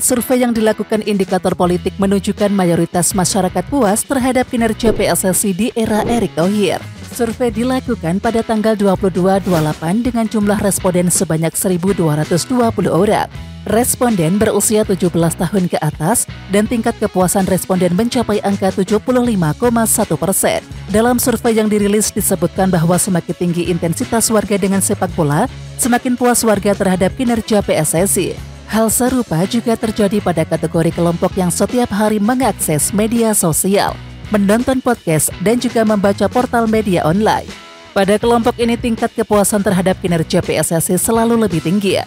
Survei yang dilakukan Indikator Politik menunjukkan mayoritas masyarakat puas terhadap kinerja PSSI di era Erick Thohir. Survei dilakukan pada tanggal 22/28 dengan jumlah responden sebanyak 1.220 orang. Responden berusia 17 tahun ke atas dan tingkat kepuasan responden mencapai angka 75,1%. Dalam survei yang dirilis disebutkan bahwa semakin tinggi intensitas warga dengan sepak bola, semakin puas warga terhadap kinerja PSSI. Hal serupa juga terjadi pada kategori kelompok yang setiap hari mengakses media sosial, menonton podcast, dan juga membaca portal media online. Pada kelompok ini tingkat kepuasan terhadap kinerja PSSI selalu lebih tinggi.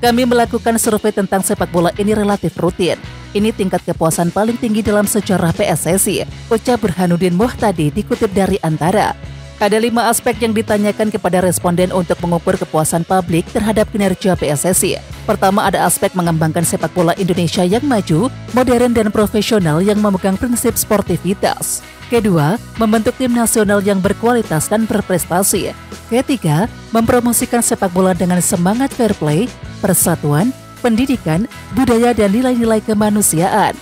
Kami melakukan survei tentang sepak bola ini relatif rutin. Ini tingkat kepuasan paling tinggi dalam sejarah PSSI, ucap Burhanuddin Muhtadi dikutip dari Antara. Ada 5 aspek yang ditanyakan kepada responden untuk mengukur kepuasan publik terhadap kinerja PSSI. Pertama, ada aspek mengembangkan sepak bola Indonesia yang maju, modern dan profesional yang memegang prinsip sportivitas. Kedua, membentuk tim nasional yang berkualitas dan berprestasi. Ketiga, mempromosikan sepak bola dengan semangat fair play, persatuan, pendidikan, budaya dan nilai-nilai kemanusiaan.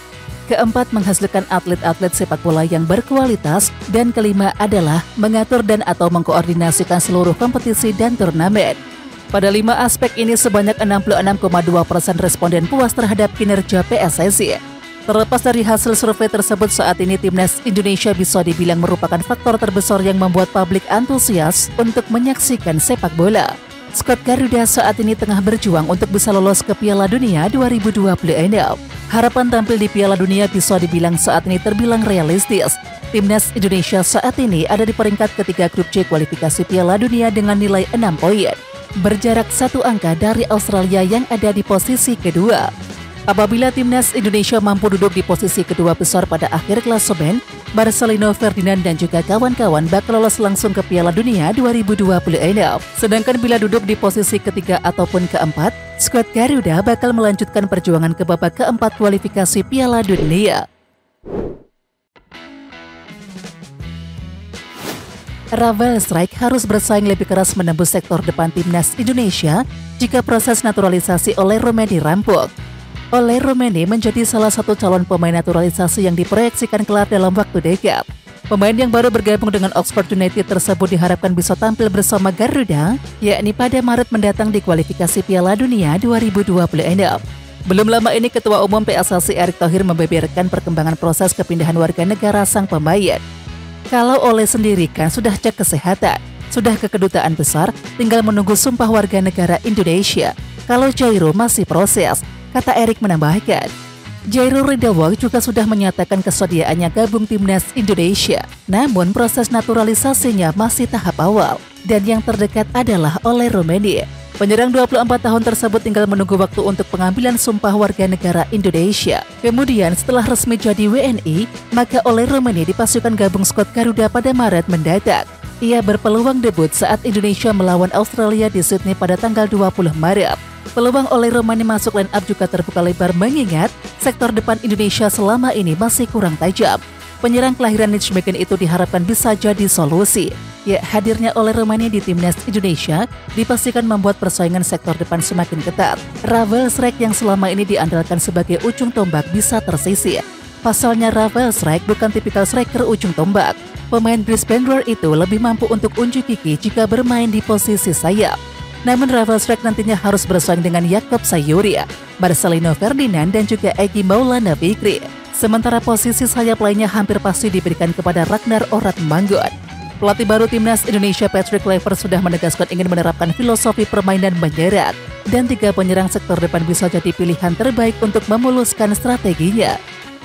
Keempat, menghasilkan atlet-atlet sepak bola yang berkualitas. Dan kelima adalah mengatur dan atau mengkoordinasikan seluruh kompetisi dan turnamen. Pada 5 aspek ini sebanyak 66,2% responden puas terhadap kinerja PSSI. Terlepas dari hasil survei tersebut, saat ini Timnas Indonesia bisa dibilang merupakan faktor terbesar yang membuat publik antusias untuk menyaksikan sepak bola. Skuad Garuda saat ini tengah berjuang untuk bisa lolos ke Piala Dunia 2026. Harapan tampil di Piala Dunia bisa dibilang saat ini terbilang realistis. Timnas Indonesia saat ini ada di peringkat ketiga grup C kualifikasi Piala Dunia dengan nilai 6 poin. Berjarak 1 angka dari Australia yang ada di posisi kedua. Apabila Timnas Indonesia mampu duduk di posisi kedua besar pada akhir klasemen, Marcelino Ferdinand dan juga kawan-kawan bakal lolos langsung ke Piala Dunia 2026. Sedangkan bila duduk di posisi ketiga ataupun keempat, skuad Garuda bakal melanjutkan perjuangan ke babak keempat kualifikasi Piala Dunia. Rafael Strijk harus bersaing lebih keras menembus sektor depan Timnas Indonesia jika proses naturalisasi oleh Romeni rampung. Oleh Romeni menjadi salah satu calon pemain naturalisasi yang diproyeksikan kelar dalam waktu dekat. Pemain yang baru bergabung dengan Oxford United tersebut diharapkan bisa tampil bersama Garuda, yakni pada Maret mendatang di kualifikasi Piala Dunia 2026. Belum lama ini Ketua Umum PSSI Erick Thohir membeberkan perkembangan proses kepindahan warga negara sang pemain. Kalau Oleh sendiri kan sudah cek kesehatan, sudah ke kedutaan besar, tinggal menunggu sumpah warga negara Indonesia. Kalau Jairo masih proses, kata Erick menambahkan. Jairo Ridawak juga sudah menyatakan kesediaannya gabung Timnas Indonesia. Namun proses naturalisasinya masih tahap awal. Dan yang terdekat adalah Oleh Romeni. Penyerang 24 tahun tersebut tinggal menunggu waktu untuk pengambilan sumpah warga negara Indonesia. Kemudian setelah resmi jadi WNI, maka Oleh Romeni dipastikan gabung skuad Garuda pada Maret mendatang. Ia berpeluang debut saat Indonesia melawan Australia di Sydney pada tanggal 20 Maret. Peluang Oleh Romeni masuk line up juga terbuka lebar mengingat sektor depan Indonesia selama ini masih kurang tajam. Penyerang kelahiran Nijmegen itu diharapkan bisa jadi solusi. Ya, hadirnya Oleh Romeni di Timnas Indonesia dipastikan membuat persaingan sektor depan semakin ketat. Rafael Strijk yang selama ini diandalkan sebagai ujung tombak bisa tersisih. Pasalnya Rafael Strijk bukan tipikal striker ujung tombak. Pemain Brisbane Roar itu lebih mampu untuk unjuk gigi jika bermain di posisi sayap. Namun Rafael Strijk nantinya harus bersaing dengan Yaakob Sayuri, Marcelino Ferdinand dan juga Egy Maulana Fikri. Sementara posisi sayap lainnya hampir pasti diberikan kepada Ragnar Oratmangun. Pelatih baru Timnas Indonesia Patrick Kluivert sudah menegaskan ingin menerapkan filosofi permainan menyerang. Dan 3 penyerang sektor depan bisa jadi pilihan terbaik untuk memuluskan strateginya.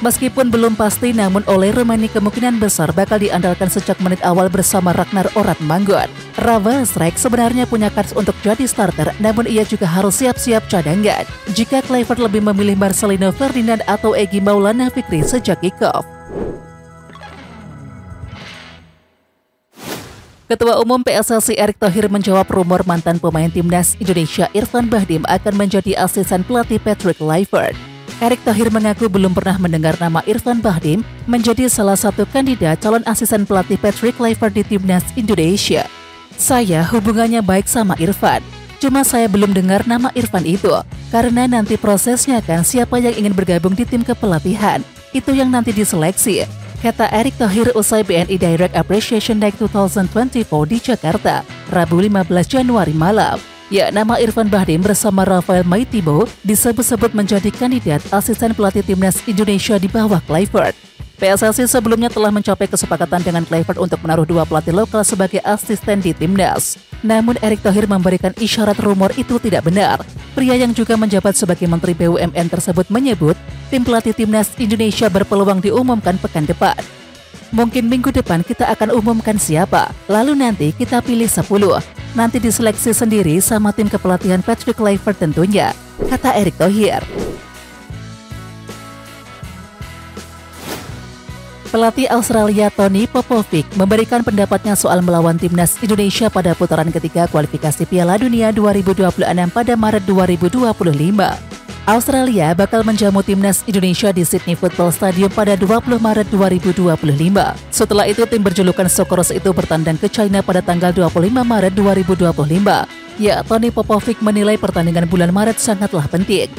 Meskipun belum pasti, namun Oleh Romeni kemungkinan besar bakal diandalkan sejak menit awal bersama Ragnar Oratmangun. Rafael Strijk sebenarnya punya kans untuk jadi starter, namun ia juga harus siap-siap cadangan jika Kluivert lebih memilih Marcelino Ferdinand atau Egy Maulana Fikri sejak kick-off. Ketua Umum PSSI Erick Thohir menjawab rumor mantan pemain Timnas Indonesia Irfan Bahdim akan menjadi asisten pelatih Patrick Kluivert. Erick Thohir mengaku belum pernah mendengar nama Irfan Bahdim menjadi salah satu kandidat calon asisten pelatih Patrick Kluivert di Timnas Indonesia. Saya hubungannya baik sama Irfan, cuma saya belum dengar nama Irfan itu, Karena nanti prosesnya kan siapa yang ingin bergabung di tim kepelatihan, itu yang nanti diseleksi, kata Erick Thohir usai BNI Direct Appreciation Day 2024 di Jakarta, Rabu 15 Januari malam. Ya, nama Irfan Bahdim bersama Rafael Maitibo disebut-sebut menjadi kandidat asisten pelatih timnas Indonesia di bawah Kluivert. PSSI sebelumnya telah mencapai kesepakatan dengan Kluivert untuk menaruh 2 pelatih lokal sebagai asisten di timnas. Namun Erick Thohir memberikan isyarat rumor itu tidak benar. Pria yang juga menjabat sebagai Menteri BUMN tersebut menyebut tim pelatih timnas Indonesia berpeluang diumumkan pekan depan. Mungkin minggu depan kita akan umumkan siapa, lalu nanti kita pilih 10. Nanti diseleksi sendiri sama tim kepelatihan Patrick Kluivert tentunya, kata Erick Thohir. Pelatih Australia Tony Popovic memberikan pendapatnya soal melawan timnas Indonesia pada putaran ketiga kualifikasi Piala Dunia 2026 pada Maret 2025. Australia bakal menjamu timnas Indonesia di Sydney Football Stadium pada 20 Maret 2025. Setelah itu tim berjulukan Socceroos itu bertandang ke China pada tanggal 25 Maret 2025. Ya, Tony Popovic menilai pertandingan bulan Maret sangatlah penting.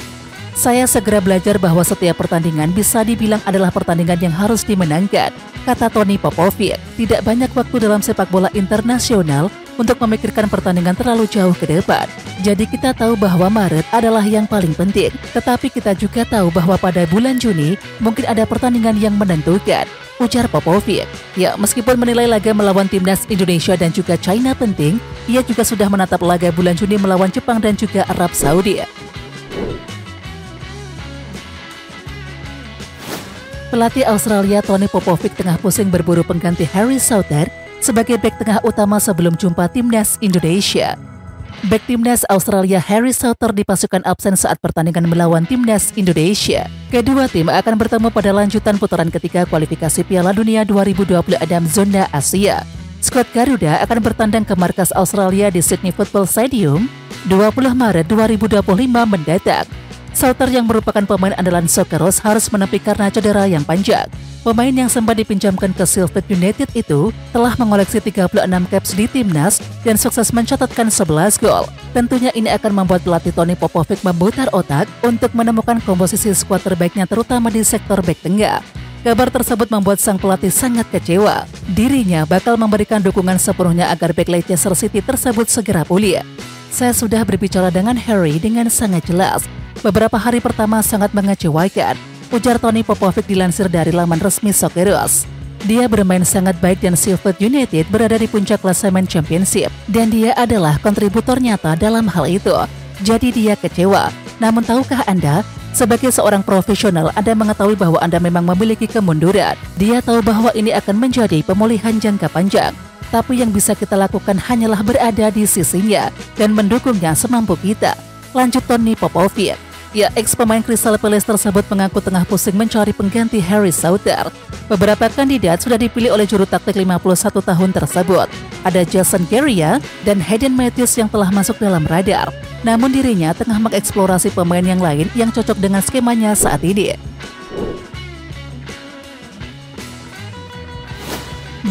Saya segera belajar bahwa setiap pertandingan bisa dibilang adalah pertandingan yang harus dimenangkan, kata Tony Popovic. Tidak banyak waktu dalam sepak bola internasional untuk memikirkan pertandingan terlalu jauh ke depan. Jadi kita tahu bahwa Maret adalah yang paling penting, tetapi kita juga tahu bahwa pada bulan Juni mungkin ada pertandingan yang menentukan, ujar Popovic. Ya, meskipun menilai laga melawan timnas Indonesia dan juga China penting, ia juga sudah menatap laga bulan Juni melawan Jepang dan juga Arab Saudi. Pelatih Australia Tony Popovic tengah pusing berburu pengganti Harry Souther sebagai bek tengah utama sebelum jumpa timnas Indonesia. Bek timnas Australia Harry Souther dipasukan absen saat pertandingan melawan timnas Indonesia. Kedua tim akan bertemu pada lanjutan putaran ketiga kualifikasi Piala Dunia 2026 zona Asia. Skuad Garuda akan bertandang ke markas Australia di Sydney Football Stadium 20 Maret 2025 mendatang. Souther yang merupakan pemain andalan Socceroos harus menepi karena cedera yang panjang. Pemain yang sempat dipinjamkan ke Sheffield United itu telah mengoleksi 36 caps di timnas dan sukses mencatatkan 11 gol. Tentunya ini akan membuat pelatih Tony Popovic memutar otak untuk menemukan komposisi skuad terbaiknya terutama di sektor bek tengah. Kabar tersebut membuat sang pelatih sangat kecewa. Dirinya bakal memberikan dukungan sepenuhnya agar bek Leicester City tersebut segera pulih. Saya sudah berbicara dengan Harry dengan sangat jelas. Beberapa hari pertama sangat mengecewakan, ujar Tony Popovic dilansir dari laman resmi Socceroos. Dia bermain sangat baik dan Sheffield United berada di puncak klasemen Championship dan dia adalah kontributor nyata dalam hal itu. Jadi dia kecewa. Namun tahukah Anda, sebagai seorang profesional Anda mengetahui bahwa Anda memang memiliki kemunduran. Dia tahu bahwa ini akan menjadi pemulihan jangka panjang. Tapi yang bisa kita lakukan hanyalah berada di sisinya dan mendukungnya semampu kita, lanjut Tony Popovic. Ya, ex-pemain Crystal Palace tersebut mengaku tengah pusing mencari pengganti Harry Souther. Beberapa kandidat sudah dipilih oleh juru taktik 51 tahun tersebut. Ada Jason Geria dan Hayden Matthews yang telah masuk dalam radar. Namun dirinya tengah mengeksplorasi pemain yang lain yang cocok dengan skemanya saat ini.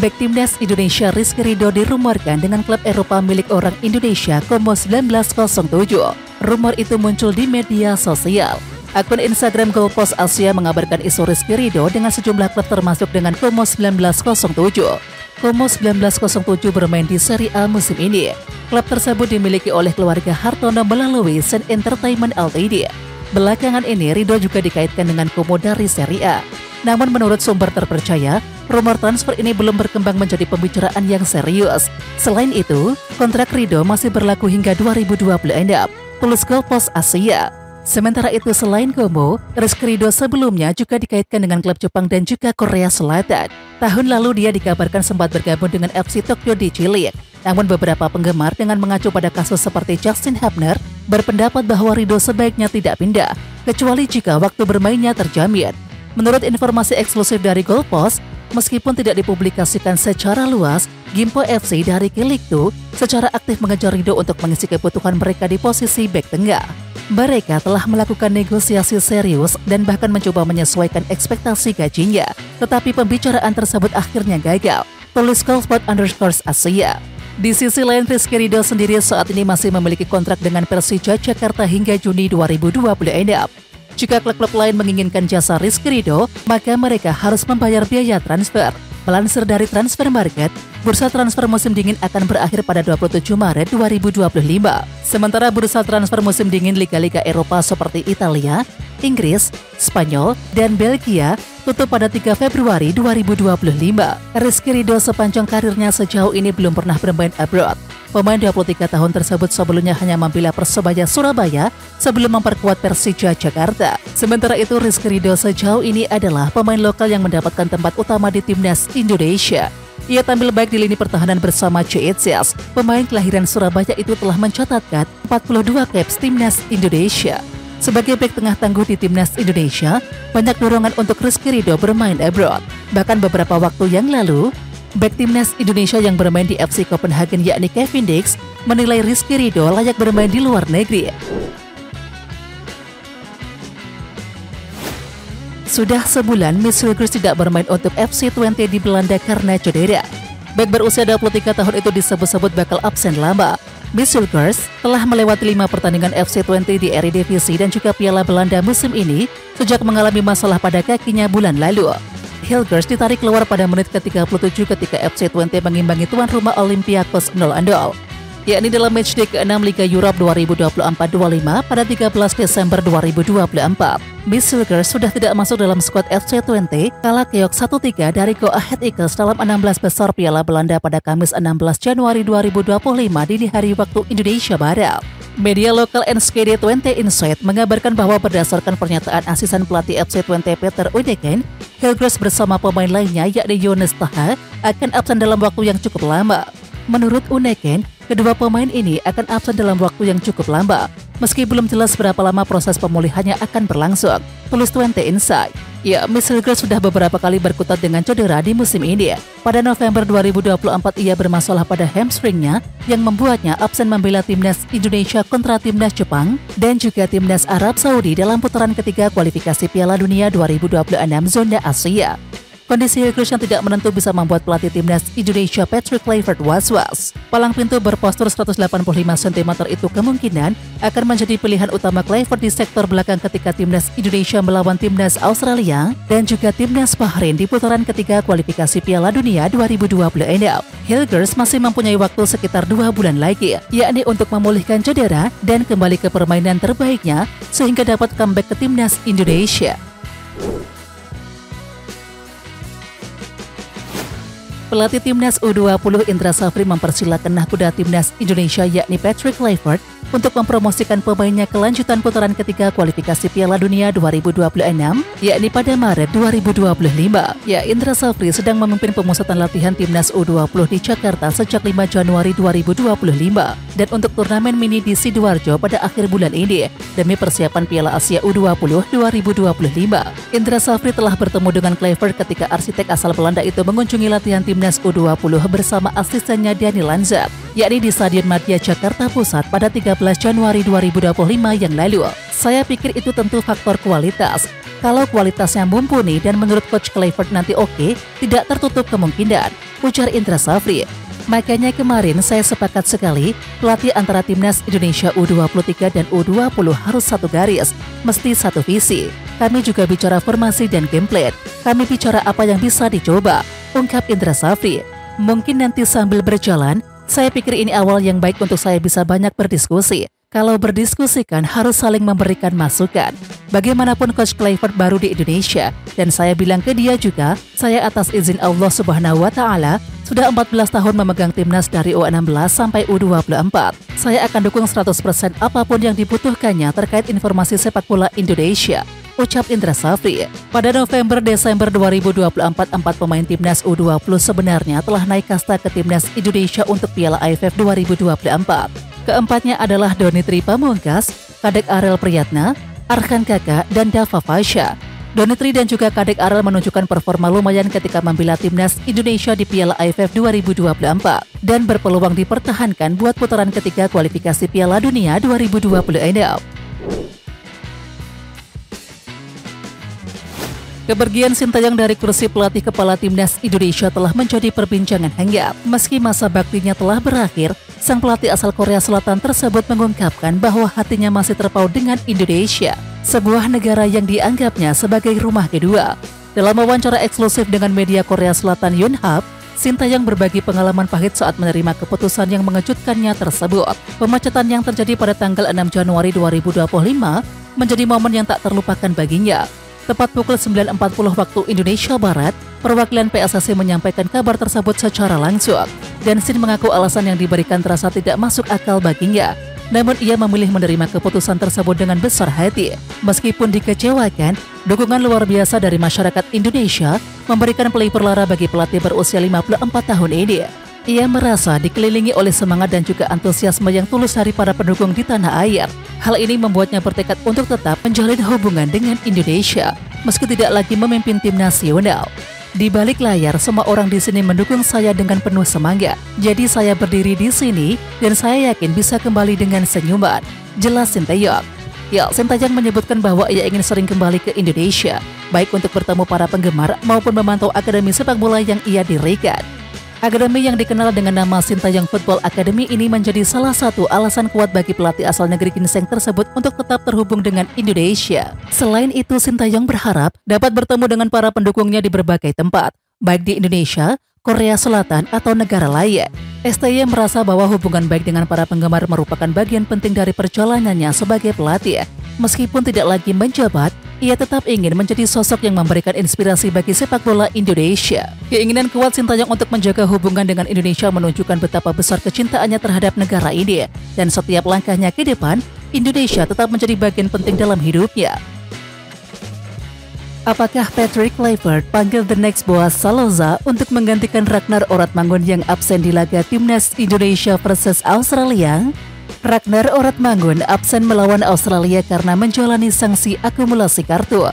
Bek timnas Indonesia Rizky Ridho dirumorkan dengan klub Eropa milik orang Indonesia Como 1907. Rumor itu muncul di media sosial. Akun Instagram Goalpost Asia mengabarkan isu Rizky Ridho dengan sejumlah klub termasuk dengan Como 1907. Como 1907 bermain di Serie A musim ini. Klub tersebut dimiliki oleh keluarga Hartono melalui Sen Entertainment Ltd. Belakangan ini Ridho juga dikaitkan dengan Como dari Serie A. Namun menurut sumber terpercaya, rumor transfer ini belum berkembang menjadi pembicaraan yang serius. Selain itu, kontrak Ridho masih berlaku hingga 2026, tulis Goalpost Asia. Sementara itu selain Como, Rizky Ridho sebelumnya juga dikaitkan dengan klub Jepang dan juga Korea Selatan. Tahun lalu dia dikabarkan sempat bergabung dengan FC Tokyo di Chile. Namun beberapa penggemar dengan mengacu pada kasus seperti Justin Hubner berpendapat bahwa Ridho sebaiknya tidak pindah, kecuali jika waktu bermainnya terjamin. Menurut informasi eksklusif dari Goalpost, meskipun tidak dipublikasikan secara luas, Gimpo FC dari Kiliktu secara aktif mengejar Ridho untuk mengisi kebutuhan mereka di posisi bek tengah. Mereka telah melakukan negosiasi serius dan bahkan mencoba menyesuaikan ekspektasi gajinya, tetapi pembicaraan tersebut akhirnya gagal, tulis Goalpost_Asia. Di sisi lain, Rizky Ridho sendiri saat ini masih memiliki kontrak dengan Persija Jakarta hingga Juni 2026. Jika klub-klub lain menginginkan jasa Rizky Ridho, maka mereka harus membayar biaya transfer. Melansir dari Transfer Market, bursa transfer musim dingin akan berakhir pada 27 Maret 2025. Sementara bursa transfer musim dingin liga-liga Eropa seperti Italia, Inggris, Spanyol, dan Belgia tutup pada 3 Februari 2025. Rizky Ridho sepanjang karirnya sejauh ini belum pernah bermain abroad. Pemain 23 tahun tersebut sebelumnya hanya membela Persebaya Surabaya sebelum memperkuat Persija Jakarta. Sementara itu, Rizky Ridho sejauh ini adalah pemain lokal yang mendapatkan tempat utama di timnas Indonesia. Ia tampil baik di lini pertahanan bersama Ceetsias. Pemain kelahiran Surabaya itu telah mencatatkan 42 caps timnas Indonesia. Sebagai bek tengah tangguh di timnas Indonesia, banyak dorongan untuk Rizky Ridho bermain abroad. Bahkan beberapa waktu yang lalu, bek timnas Indonesia yang bermain di FC Copenhagen yakni Kevin Dix menilai Rizky Ridho layak bermain di luar negeri. Sudah sebulan, Miss Hilgers tidak bermain untuk FC Twente di Belanda karena cedera. Bek berusia 23 tahun itu disebut-sebut bakal absen lama. Miss Hilgers telah melewati 5 pertandingan FC Twente di Eredivisie dan juga Piala Belanda musim ini sejak mengalami masalah pada kakinya bulan lalu. Hilgers ditarik keluar pada menit ke-37 ketika FC Twente mengimbangi tuan rumah Olympiakos 0-0, yakni dalam matchday ke-6 Liga Europe 2024-25 pada 13 Desember 2024. Miss Hilgers sudah tidak masuk dalam skuad FC Twente kala keok 1-3 dari Go Ahead Eagles dalam 16 besar Piala Belanda pada Kamis 16 Januari 2025 dini hari waktu Indonesia Barat. Media lokal NSKD Twente Insight mengabarkan bahwa berdasarkan pernyataan asisten pelatih FC Twente Peter Uneken, Hilgers bersama pemain lainnya yakni Jonas Taha akan absen dalam waktu yang cukup lama. Menurut Uneken, kedua pemain ini akan absen dalam waktu yang cukup lama, meski belum jelas berapa lama proses pemulihannya akan berlangsung, tulis Twente Insight. Ya, Miss Hilgers sudah beberapa kali berkutat dengan cedera di musim ini. Pada November 2024 ia bermasalah pada hamstringnya yang membuatnya absen membela timnas Indonesia kontra timnas Jepang dan juga timnas Arab Saudi dalam putaran ketiga kualifikasi Piala Dunia 2026 zona Asia. Kondisi Hilgers yang tidak menentu bisa membuat pelatih timnas Indonesia Patrick Kluivert was-was. Palang pintu berpostur 185 cm itu kemungkinan akan menjadi pilihan utama Kluivert di sektor belakang ketika timnas Indonesia melawan timnas Australia dan juga timnas Bahrain di putaran ketiga kualifikasi Piala Dunia 2026. Hilgers masih mempunyai waktu sekitar 2 bulan lagi, yakni untuk memulihkan cedera dan kembali ke permainan terbaiknya sehingga dapat comeback ke timnas Indonesia. Pelatih timnas U20 Indra Safri mempersilahkan nahkoda timnas Indonesia yakni Patrick Kluivert untuk mempromosikan pemainnya ke lanjutan putaran ketiga kualifikasi Piala Dunia 2026 yakni pada Maret 2025. Ya, Indra Safri sedang memimpin pemusatan latihan timnas U20 di Jakarta sejak 5 Januari 2025 dan untuk turnamen mini di Sidoarjo pada akhir bulan ini demi persiapan Piala Asia U20 2025. Indra Safri telah bertemu dengan Kluivert ketika arsitek asal Belanda itu mengunjungi latihan timnas U20 bersama asistennya Dani Lanzat, yakni di Stadion Madia Jakarta Pusat pada 13 Januari 2025 yang lalu. Saya pikir itu tentu faktor kualitas. Kalau kualitasnya mumpuni dan menurut Coach Kluivert nanti oke, tidak tertutup kemungkinan, ujar Indra Safri. Makanya kemarin saya sepakat sekali, pelatih antara timnas Indonesia U23 dan U20 harus satu garis, mesti satu visi. Kami juga bicara formasi dan gameplay. Kami bicara apa yang bisa dicoba, ungkap Indra Safri. Mungkin nanti sambil berjalan, saya pikir ini awal yang baik untuk saya bisa banyak berdiskusi. Kalau berdiskusi kan harus saling memberikan masukan. Bagaimanapun Coach Kluivert baru di Indonesia, dan saya bilang ke dia juga, saya atas izin Allah Subhanahu wa Ta'ala sudah 14 tahun memegang timnas dari U16 sampai U24. Saya akan dukung 100% apapun yang dibutuhkannya terkait informasi sepak bola Indonesia, ucap Indra Safri. Pada November-Desember 2024, 4 pemain timnas U20 sebenarnya telah naik kasta ke timnas Indonesia untuk Piala AFF 2024. Keempatnya adalah Donitri Pamungkas, Kadek Arel Priyatna, Arkan Kakak, dan Dava Fasha. Donitri dan juga Kadek Arel menunjukkan performa lumayan ketika membela timnas Indonesia di Piala AFF 2024 dan berpeluang dipertahankan buat putaran ketiga kualifikasi Piala Dunia 2026. Kepergian Sintayong dari kursi pelatih kepala timnas Indonesia telah menjadi perbincangan hangat. Meski masa baktinya telah berakhir, sang pelatih asal Korea Selatan tersebut mengungkapkan bahwa hatinya masih terpaut dengan Indonesia, sebuah negara yang dianggapnya sebagai rumah kedua. Dalam wawancara eksklusif dengan media Korea Selatan Yonhap, Sintayong berbagi pengalaman pahit saat menerima keputusan yang mengejutkannya tersebut. Pemecatan yang terjadi pada tanggal 6 Januari 2025 menjadi momen yang tak terlupakan baginya. Tepat pukul 9.40 waktu Indonesia Barat, perwakilan PSSI menyampaikan kabar tersebut secara langsung. Dan Sin mengaku alasan yang diberikan terasa tidak masuk akal baginya. Namun ia memilih menerima keputusan tersebut dengan besar hati. Meskipun dikecewakan, dukungan luar biasa dari masyarakat Indonesia memberikan pelipur lara bagi pelatih berusia 54 tahun ini. Ia merasa dikelilingi oleh semangat dan juga antusiasme yang tulus dari para pendukung di tanah air. Hal ini membuatnya bertekad untuk tetap menjalin hubungan dengan Indonesia, meski tidak lagi memimpin tim nasional. Di balik layar, semua orang di sini mendukung saya dengan penuh semangat. Jadi saya berdiri di sini dan saya yakin bisa kembali dengan senyuman, jelas Sintayong. Ya, Sintayong menyebutkan bahwa ia ingin sering kembali ke Indonesia, baik untuk bertemu para penggemar maupun memantau akademi sepak bola yang ia dirikan. Akademi yang dikenal dengan nama Sintayong Football Academy ini menjadi salah satu alasan kuat bagi pelatih asal negeri ginseng tersebut untuk tetap terhubung dengan Indonesia. Selain itu, Sintayong berharap dapat bertemu dengan para pendukungnya di berbagai tempat, baik di Indonesia, Korea Selatan, atau negara lain. STY merasa bahwa hubungan baik dengan para penggemar merupakan bagian penting dari perjalanannya sebagai pelatih. Meskipun tidak lagi menjabat, ia tetap ingin menjadi sosok yang memberikan inspirasi bagi sepak bola Indonesia. Keinginan kuat Sintayong untuk menjaga hubungan dengan Indonesia menunjukkan betapa besar kecintaannya terhadap negara ini. Dan setiap langkahnya ke depan, Indonesia tetap menjadi bagian penting dalam hidupnya. Apakah Patrick Kluivert panggil the next Boaz Salazar untuk menggantikan Ragnar Oratmangun yang absen di laga Timnas Indonesia versus Australia? Ragnar Oratmangun absen melawan Australia karena menjalani sanksi akumulasi kartu.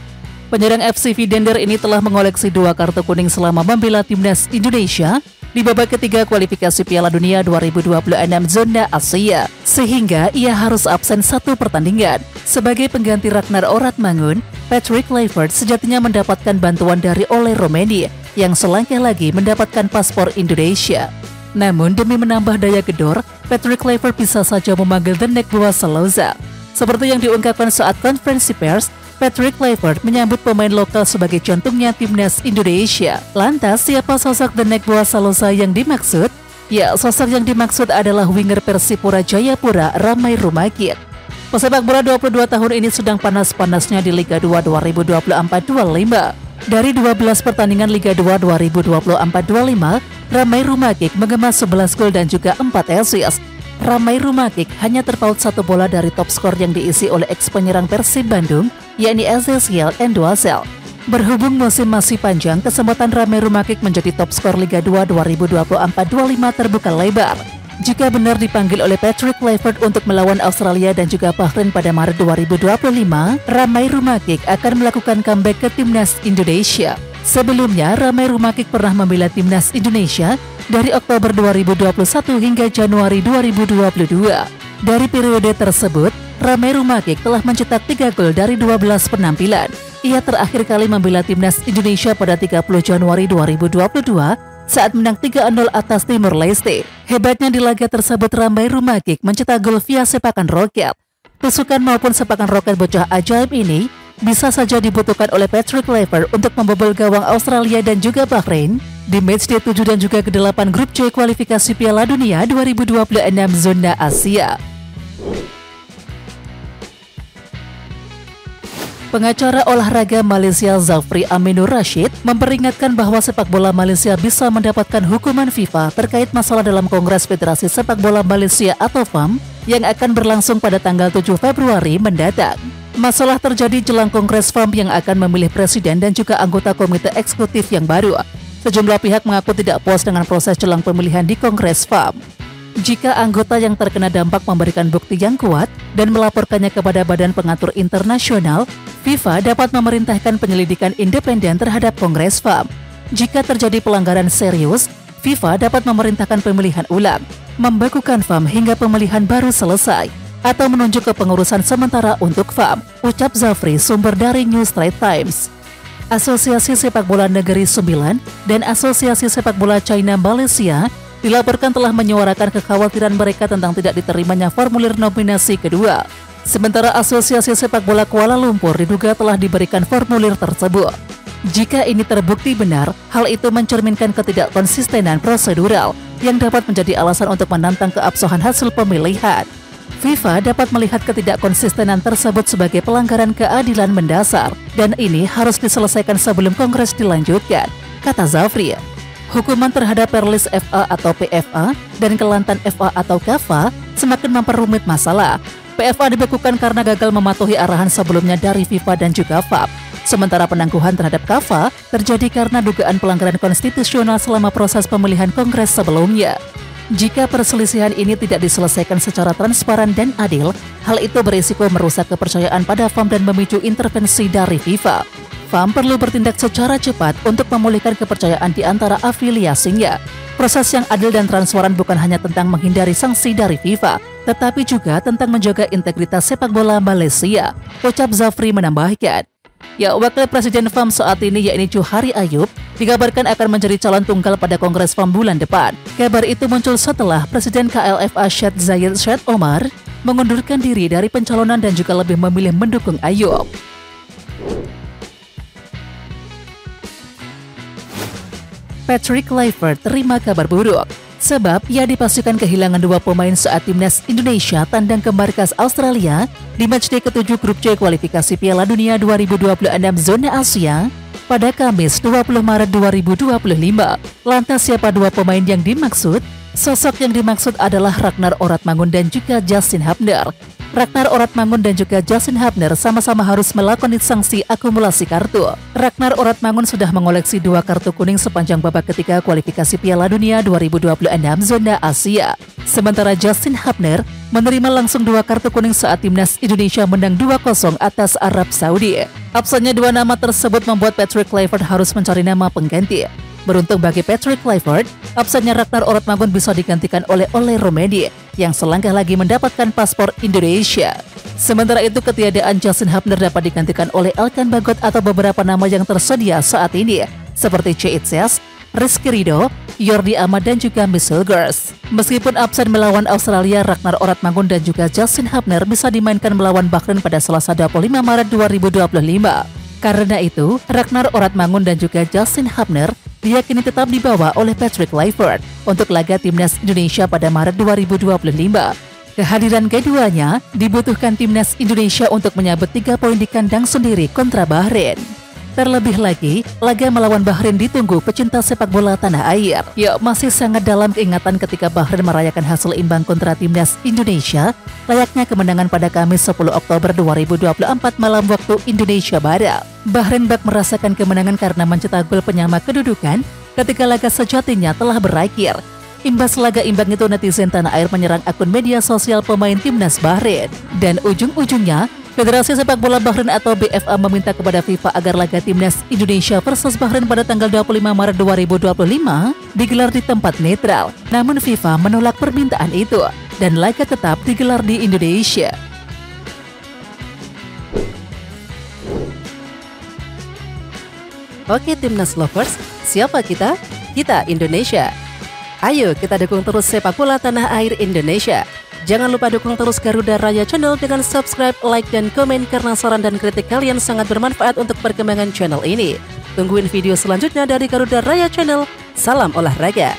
Penyerang FC Vidender ini telah mengoleksi 2 kartu kuning selama membela timnas Indonesia di babak ketiga kualifikasi Piala Dunia 2026 zona Asia, sehingga ia harus absen 1 pertandingan. Sebagai pengganti Ragnar Oratmangun, Patrick Kluivert sejatinya mendapatkan bantuan dari Ole Romeni yang selangkah lagi mendapatkan paspor Indonesia. Namun demi menambah daya gedor, Patrick Kluivert bisa saja memanggil the next Boaz Salazar. Seperti yang diungkapkan saat konferensi pers, Patrick Kluivert menyambut pemain lokal sebagai jantungnya timnas Indonesia. Lantas, siapa sosok the next Boaz Salazar yang dimaksud? Ya, sosok yang dimaksud adalah winger Persipura Jayapura, Ramai Rumakik. Pesepak bola 22 tahun ini sedang panas-panasnya di Liga 2 2024-25. Dari 12 pertandingan Liga 2 2024-25, Ramai Rumakik mengemas 11 gol dan juga 4 assist. Ramai Rumakik hanya terpaut 1 bola dari top skor yang diisi oleh ex-penyerang Persib Bandung, yakni Ezekiel Endwasel. Berhubung musim masih panjang, kesempatan Ramai Rumakik menjadi top skor Liga 2 2024-25 terbuka lebar. Jika benar dipanggil oleh Patrick Kluivert untuk melawan Australia dan juga Bahrain pada Maret 2025, Ramai Rumakik akan melakukan comeback ke timnas Indonesia. Sebelumnya, Ramai Rumakik pernah membela timnas Indonesia dari Oktober 2021 hingga Januari 2022. Dari periode tersebut, Ramai Rumakik telah mencetak 3 gol dari 12 penampilan. Ia terakhir kali membela timnas Indonesia pada 30 Januari 2022 saat menang 3-0 atas Timor Leste. Hebatnya di laga tersebut, Ramai Rumakik mencetak gol via sepakan roket. Tusukan maupun sepakan roket bocah ajaib ini bisa saja dibutuhkan oleh Patrick Kluivert untuk membobol gawang Australia dan juga Bahrain di matchday 7 dan juga ke-8 grup C kualifikasi Piala Dunia 2026 zona Asia. Pengacara olahraga Malaysia Zafri Aminur Rashid memperingatkan bahwa sepak bola Malaysia bisa mendapatkan hukuman FIFA terkait masalah dalam Kongres Federasi Sepak Bola Malaysia atau FAM yang akan berlangsung pada tanggal 7 Februari mendatang. Masalah terjadi jelang Kongres FAM yang akan memilih presiden dan juga anggota komite eksekutif yang baru. Sejumlah pihak mengaku tidak puas dengan proses jelang pemilihan di Kongres FAM. Jika anggota yang terkena dampak memberikan bukti yang kuat dan melaporkannya kepada Badan Pengatur Internasional, FIFA dapat memerintahkan penyelidikan independen terhadap Kongres FAM. Jika terjadi pelanggaran serius, FIFA dapat memerintahkan pemilihan ulang, membekukan FAM hingga pemilihan baru selesai, atau menunjuk ke pengurusan sementara untuk FAM, ucap Zafri, sumber dari New Straits Times. Asosiasi Sepak Bola Negeri Sembilan dan Asosiasi Sepak Bola China Malaysia dilaporkan telah menyuarakan kekhawatiran mereka tentang tidak diterimanya formulir nominasi kedua. Sementara Asosiasi Sepak Bola Kuala Lumpur diduga telah diberikan formulir tersebut. Jika ini terbukti benar, hal itu mencerminkan ketidakkonsistenan prosedural yang dapat menjadi alasan untuk menantang keabsahan hasil pemilihan. FIFA dapat melihat ketidakkonsistenan tersebut sebagai pelanggaran keadilan mendasar dan ini harus diselesaikan sebelum Kongres dilanjutkan, kata Zafri. Hukuman terhadap Perlis FA atau PFA dan Kelantan FA atau KAFA semakin memperumit masalah. PFA dibekukan karena gagal mematuhi arahan sebelumnya dari FIFA dan juga FAB. Sementara penangguhan terhadap KAFA terjadi karena dugaan pelanggaran konstitusional selama proses pemilihan Kongres sebelumnya. Jika perselisihan ini tidak diselesaikan secara transparan dan adil, hal itu berisiko merusak kepercayaan pada FAM dan memicu intervensi dari FIFA. FAM perlu bertindak secara cepat untuk memulihkan kepercayaan di antara afiliasinya. Proses yang adil dan transparan bukan hanya tentang menghindari sanksi dari FIFA, tetapi juga tentang menjaga integritas sepak bola Malaysia, ucap Zafri menambahkan. Ya, Wakil Presiden FAM saat ini yakni Johari Ayub dikabarkan akan menjadi calon tunggal pada Kongres FAM bulan depan. Kabar itu muncul setelah Presiden KLFA Syed Zayed Syed Omar mengundurkan diri dari pencalonan dan juga lebih memilih mendukung Ayub. Patrick Kluivert terima kabar buruk sebab ia dipastikan kehilangan 2 pemain saat timnas Indonesia tandang ke markas Australia di matchday ke-7 grup C kualifikasi Piala Dunia 2026 zona Asia pada Kamis 20 Maret 2025. Lantas siapa 2 pemain yang dimaksud? Sosok yang dimaksud adalah Ragnar Oratmangun dan juga Justin Hubner. Ragnar Oratmangun dan juga Justin Hubner sama-sama harus melakoni sanksi akumulasi kartu. Ragnar Oratmangun sudah mengoleksi 2 kartu kuning sepanjang babak ketiga kualifikasi Piala Dunia 2026 zona Asia. Sementara Justin Hubner menerima langsung 2 kartu kuning saat timnas Indonesia menang 2-0 atas Arab Saudi. Absennya 2 nama tersebut membuat Patrick Kluivert harus mencari nama pengganti. Beruntung bagi Patrick Kluivert, absennya Ragnar Oratmangun bisa digantikan oleh Ole Romedi yang selangkah lagi mendapatkan paspor Indonesia. Sementara itu ketiadaan Justin Hubner dapat digantikan oleh Elkan Bagot atau beberapa nama yang tersedia saat ini seperti C. Itzias, Rizky Ridho, Jordi Amat dan juga Michel Gers. Meskipun absen melawan Australia, Ragnar Oratmangun dan juga Justin Hubner bisa dimainkan melawan Bahrain pada Selasa 25 Maret 2025. Karena itu, Ragnar Oratmangun dan juga Justin Hubner diyakini tetap dibawa oleh Patrick Kluivert untuk laga timnas Indonesia pada Maret 2025. Kehadiran keduanya dibutuhkan timnas Indonesia untuk menyabet 3 poin di kandang sendiri kontra Bahrain. Terlebih lagi, laga melawan Bahrain ditunggu pecinta sepak bola tanah air. Ya, masih sangat dalam keingatan ketika Bahrain merayakan hasil imbang kontra timnas Indonesia, layaknya kemenangan pada Kamis 10 Oktober 2024 malam waktu Indonesia Barat. Bahrain bak merasakan kemenangan karena mencetak gol penyama kedudukan ketika laga sejatinya telah berakhir. Imbas laga imbang itu, netizen tanah air menyerang akun media sosial pemain timnas Bahrain. Dan ujung-ujungnya, Federasi Sepak Bola Bahrain atau BFA meminta kepada FIFA agar laga timnas Indonesia versus Bahrain pada tanggal 25 Maret 2025 digelar di tempat netral. Namun FIFA menolak permintaan itu dan laga tetap digelar di Indonesia. Oke Timnas Lovers, siapa kita? Kita Indonesia. Ayo kita dukung terus sepak bola tanah air Indonesia. Jangan lupa dukung terus Garuda Raya Channel dengan subscribe, like, dan komen karena saran dan kritik kalian sangat bermanfaat untuk perkembangan channel ini. Tungguin video selanjutnya dari Garuda Raya Channel. Salam olahraga.